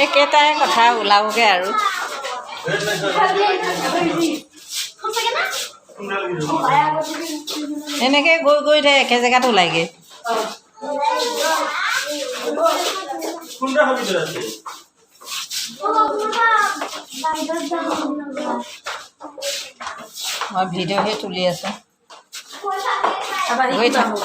একেটাই কথা ওলাবগৈ আৰু এনেকৈ গৈ গৈ থাকে একে জেগাত ওলাইগৈ মই ভিডিঅ'হে তুলি আছোঁ গৈ থাকোঁ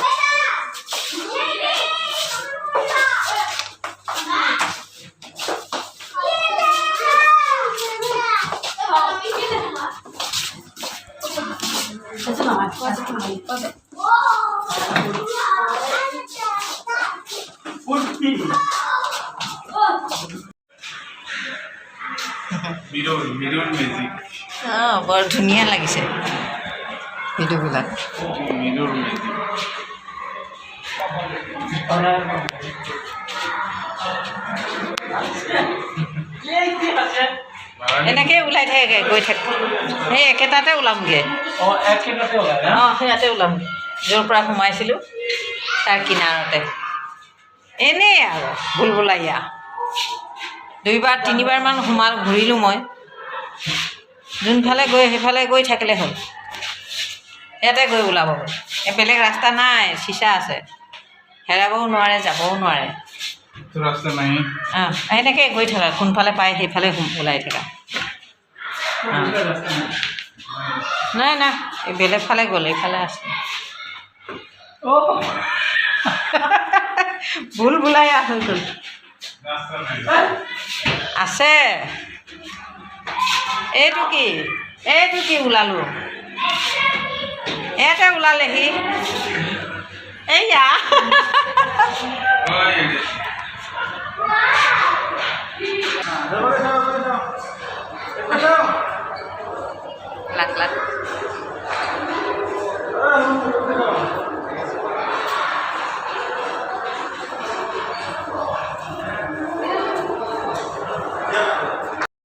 অঁ বৰ ধুনীয়া লাগিছে ভিডিঅ'বিলাক এনেকৈ ওলাই থাকে গৈ থাকে সেই একেটাতে ওলামগৈ অঁ সেয়াতে ওলামগৈ য'ৰ পৰা সোমাইছিলোঁ তাৰ কিনাৰতে এনেই আৰু বুলবুলাইয়া 2বাৰ 3বাৰমান ঘূৰিলোঁ মই যোনফালে গৈ সেইফালে গৈ থাকিলে হ'ল ইয়াতে গৈ ওলাব এই বেলেগ ৰাস্তা নাই চিচা আছে হেৰাবও নোৱাৰে যাবও নোৱাৰে অঁ এনেকৈ গৈ থাকা কোনফালে পায় সেইফালে ওলাই থাকা নাই নাই এই বেলেগ ফালে গ'ল এইফালে আছে বুলবুলাইয়া হৈ গ'ল আছে এইটো কি ওলালোঁ ইয়াতে ওলালেহি এইয়া